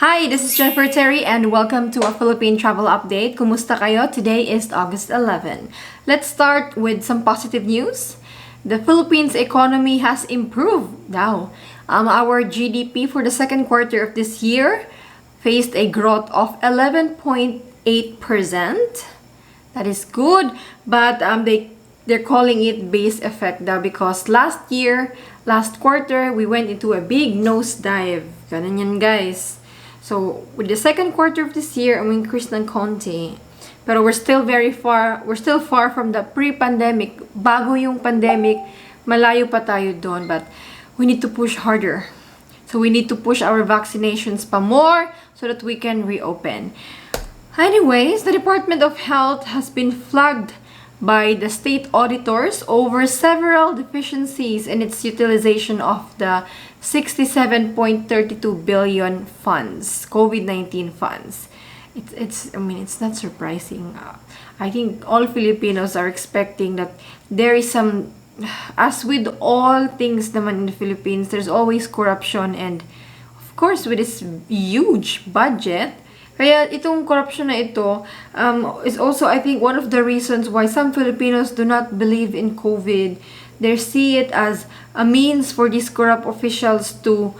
Hi, this is Jennifer Terri and welcome to a Philippine Travel Update. Kumusta kayo? Today is August 11. Let's start with some positive news. The Philippines economy has improved now. Our GDP for the second quarter of this year faced a growth of 11.8%. That is good, but they're calling it base effect now because last quarter, we went into a big nosedive. Ganun yan, guys. So, with the second quarter of this year, increase ng konti. Pero we're still far from the pre-pandemic. Bago yung pandemic, malayo pa tayo doon. But we need to push harder. So, we need to push our vaccinations pa more so that we can reopen. Anyways, the Department of Health has been flagged by the state auditors over several deficiencies in its utilization of the 67.32 billion funds, COVID-19 funds. It's not surprising. I think all Filipinos are expecting that there is some, as with all things naman in the Philippines, there's always corruption, and of course with this huge budget, kaya itong corruption na ito is also, I think, one of the reasons why some Filipinos do not believe in COVID. They see it as a means for these corrupt officials to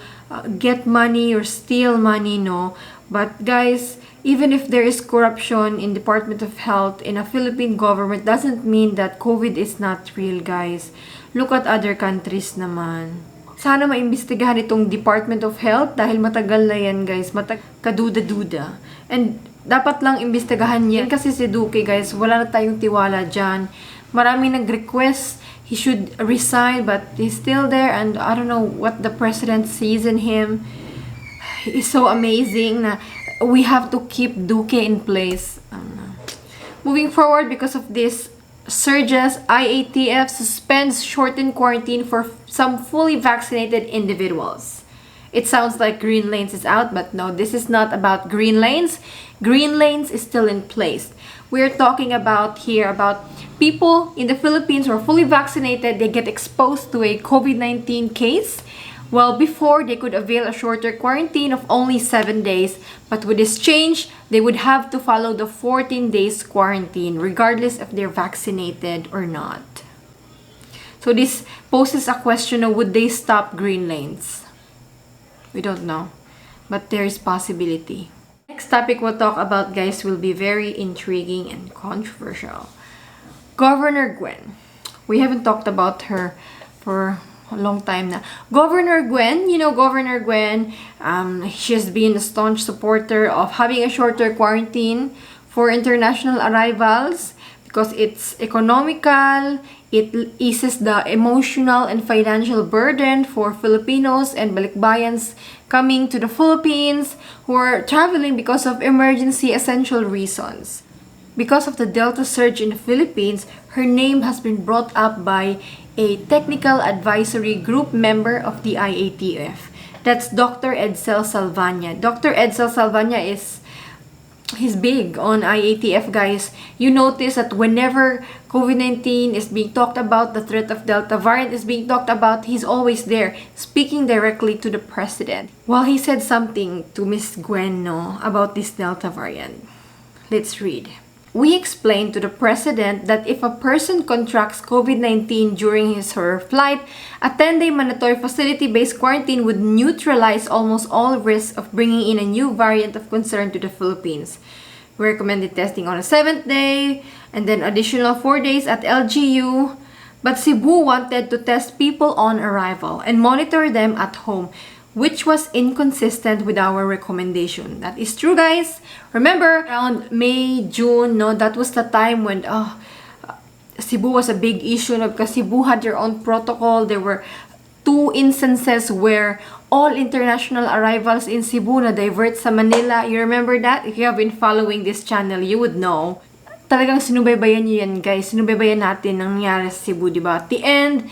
get money or steal money, no? But guys, even if there is corruption in Department of Health, in a Philippine government, doesn't mean that COVID is not real, guys. Look at other countries naman. Sana maimbestigahan itong Department of Health dahil matagal na yan, guys. Kaduda-duda. And dapat lang imbestigahan yan kasi si Duque, guys, wala na tayong tiwala dyan. Maraming nag-request he should resign, but he's still there, and I don't know what the president sees in him. He's so amazing na we have to keep Duque in place. Moving forward, because of this surges, Iatf suspends shortened quarantine for some fully vaccinated individuals. It sounds like green lanes is out, but no, this is not about green lanes. Green lanes is still in place. We're talking about people in the Philippines who are fully vaccinated. They get exposed to a COVID-19 case. Well, before, they could avail a shorter quarantine of only 7 days. But with this change, they would have to follow the 14 days quarantine, regardless if they're vaccinated or not. So this poses a question of would they stop green lanes? We don't know. But there is possibility. Next topic we'll talk about, guys, will be very intriguing and controversial. Governor Gwen. We haven't talked about her for a long time now. Governor Gwen, Governor Gwen, she has been a staunch supporter of having a shorter quarantine for international arrivals because it's economical, it eases the emotional and financial burden for Filipinos and balikbayans coming to the Philippines who are traveling because of emergency essential reasons. Because of the Delta surge in the Philippines, her name has been brought up by a technical advisory group member of the IATF. That's Dr. Edsel Salvania. Dr. Edsel Salvania he's big on IATF, guys. You notice that whenever COVID-19 is being talked about, the threat of Delta variant is being talked about, he's always there, speaking directly to the president. Well, he said something to Miss Gwen, about this Delta variant. Let's read. We explained to the President that if a person contracts COVID-19 during his or her flight, a 10-day mandatory facility-based quarantine would neutralize almost all risks of bringing in a new variant of concern to the Philippines. We recommended testing on a 7th day, and then additional 4 days at LGU. But Cebu wanted to test people on arrival and monitor them at home, which was inconsistent with our recommendation. That is true, guys. Remember, around May, June, that was the time when Cebu was a big issue because Cebu had their own protocol. There were 2 instances where all international arrivals in Cebu na divert sa Manila. You remember that? If you have been following this channel, you would know. Talagang sinubaybayan niyo yan, guys. Sinubaybayan natin ang nangyari sa Cebu, diba? At the end,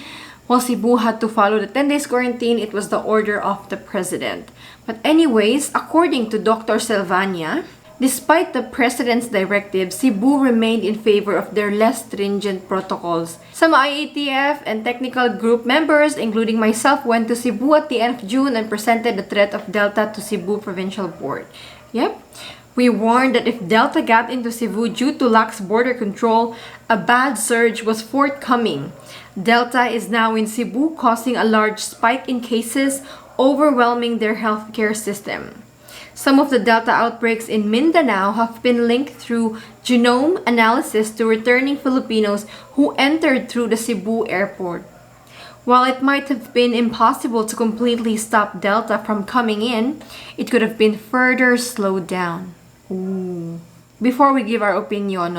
while Cebu had to follow the 10 days quarantine, it was the order of the president. But anyways, according to Dr. Salvania, Despite the President's directive, Cebu remained in favor of their less stringent protocols. Some IATF and technical group members, including myself, went to Cebu at the end of June and presented the threat of Delta to Cebu Provincial Board. Yep. We warned that if Delta got into Cebu due to lax border control, a bad surge was forthcoming. Delta is now in Cebu, causing a large spike in cases, overwhelming their healthcare system. Some of the Delta outbreaks in Mindanao have been linked through genome analysis to returning Filipinos who entered through the Cebu airport. While it might have been impossible to completely stop Delta from coming in, it could have been further slowed down. Ooh. Before we give our opinion,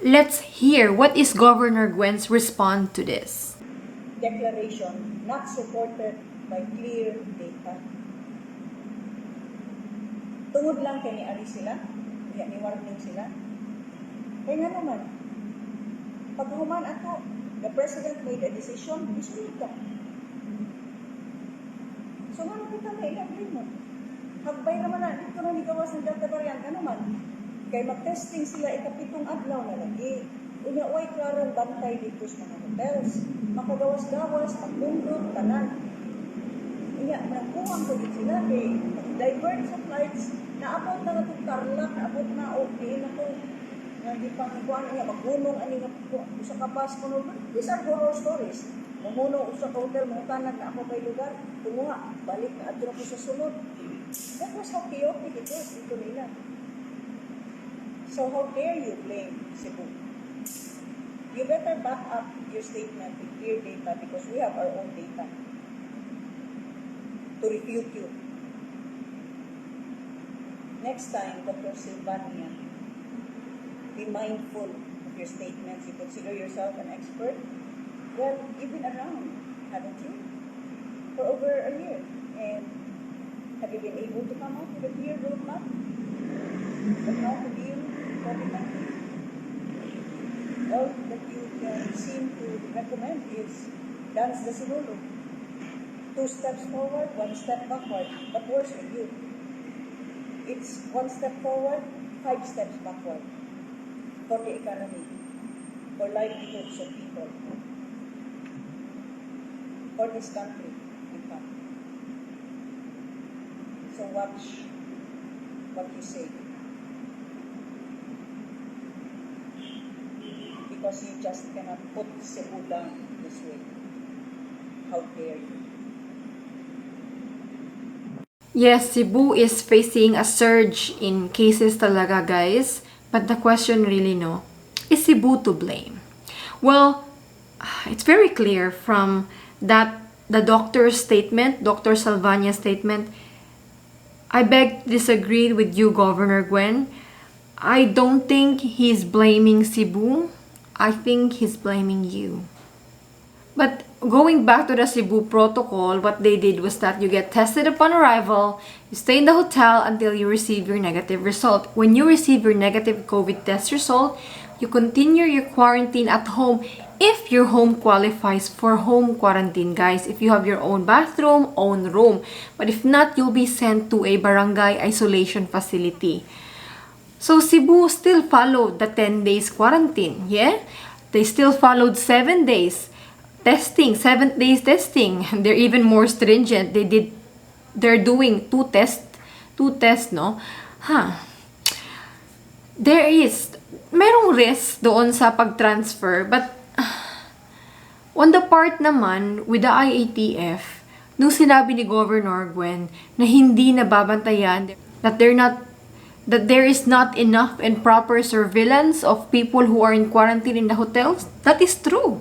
let's hear what is Governor Gwens' response to this. Declaration not supported by clear data. Tungod lang kay ni-ari sila, ni-warning sila. Kaya nga naman, pag human ato, the President made a decision, dispute ka. So nga kita may i-agree mo. Hagbay naman na, dito na nigawas ng Delta variant, ano man. Kaya mag-testing sila, ikapitong adlaw na lagi. Unya-uay klarong bantay dito sa mga hotels. Makagawas-gawas, magbundog, tanan. Unya, nagkuhang ko dito sila, kay divert sa flights, naabot na itong Tarlac, naabot na okay na ito. Hindi pa nagkuhan niya, maghunong, ani nga po, sa kapas ko naman. These are horror stories. Mahunong sa hotel, mahutanag na ako may lugar, tumuha, balik na adro ko sa sunod. That was how chaotic it was dito nila. So how dare you blame Cebu? You better back up your statement with clear data because we have our own data to refute you. Next time, Dr. Silvania, be mindful of your statements. You consider yourself an expert. Well, you've been around, haven't you? For over a year. And have you been able to come up with a clear roadmap of how to deal with COVID-19? All that you seem to recommend is dance the sinulog. 2 steps forward, 1 step backward. But worse with you. It's 1 step forward, 5 steps backward. For the economy, for livelihoods of people, for this country, in fact. So watch what you say. Because you just cannot put Cebu down this way. How dare you? Yes, Cebu is facing a surge in cases talaga, guys. But the question really, is Cebu to blame? Well, it's very clear from the doctor's statement, Dr. Salvania's statement. I beg to disagree with you, Governor Gwen. I don't think he's blaming Cebu. I think he's blaming you. But going back to the Cebu protocol, what they did was that you get tested upon arrival, you stay in the hotel until you receive your negative result. When you receive your negative COVID test result, you continue your quarantine at home if your home qualifies for home quarantine, guys. If you have your own bathroom, own room. But if not, you'll be sent to a barangay isolation facility. So Cebu still followed the 10 days quarantine, yeah? They still followed 7 days. Testing, 7 days testing. They're even more stringent. They're doing two tests, merong risk doon sa pag-transfer, but on the part naman with the IATF, nung sinabi ni Governor Gwen na hindi nababantayan, that there is not enough and proper surveillance of people who are in quarantine in the hotels, that is true.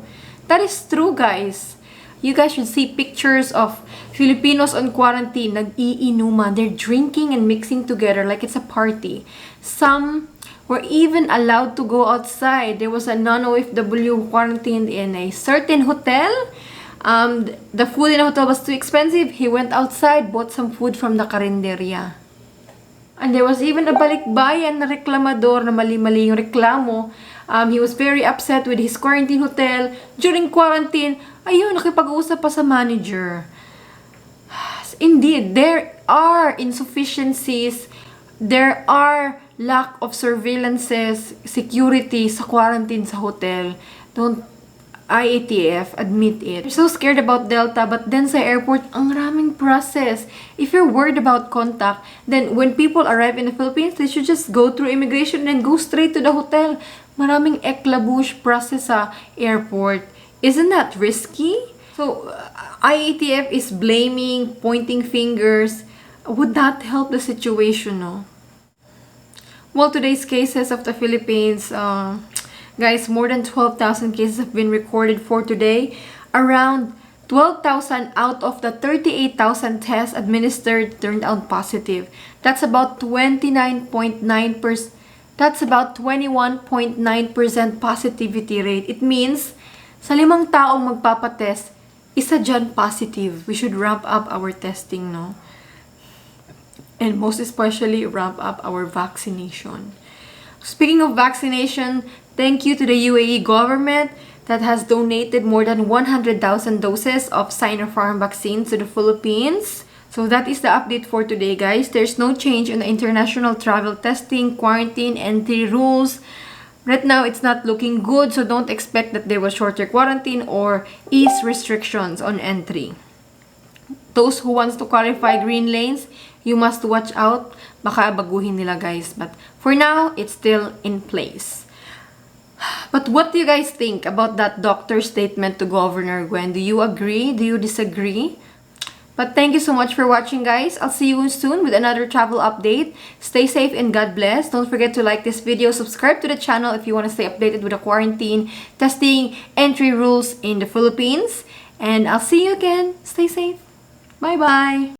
That is true, guys. You guys should see pictures of Filipinos on quarantine, nag-iinuman. They're drinking and mixing together like it's a party. Some were even allowed to go outside. There was a Non OFW quarantined in a certain hotel. The food in the hotel was too expensive. He went outside, bought some food from the karinderya. And there was even a balikbayan na reklamador na mali-mali yung reklamo. He was very upset with his quarantine hotel. During quarantine, ayun, nakipag-uusap pa sa manager. Indeed, there are insufficiencies there are lack of surveillances, security sa quarantine sa hotel. Don't IATF admit it. You're so scared about Delta, but then sa airport, ang raming process. If you're worried about contact, then when people arrive in the Philippines, they should just go through immigration and go straight to the hotel. Maraming eklabush process sa airport. Isn't that risky? So, IATF is blaming, pointing fingers. Would that help the situation, no? Well, today's cases of the Philippines, guys, more than 12,000 cases have been recorded for today. Around 12,000 out of the 38,000 tests administered turned out positive. That's about 29.9%. That's about 21.9% positivity rate. It means, sa 5 taong magpapatest, isa dyan positive. We should ramp up our testing, no? And most especially, ramp up our vaccination. Speaking of vaccination, thank you to the UAE government that has donated more than 100,000 doses of Sinopharm vaccine to the Philippines. So that is the update for today, guys. There's no change in the international travel testing, quarantine, entry rules. Right now, it's not looking good, so don't expect that there was shorter quarantine or ease restrictions on entry. Those who wants to qualify green lanes, you must watch out. Baka baguhin nila, guys. But for now, it's still in place. But what do you guys think about that doctor's statement to Governor Gwen? Do you agree? Do you disagree? But thank you so much for watching, guys. I'll see you soon with another travel update. Stay safe and God bless. Don't forget to like this video. Subscribe to the channel if you want to stay updated with the quarantine, testing, entry rules in the Philippines. And I'll see you again. Stay safe. Bye-bye.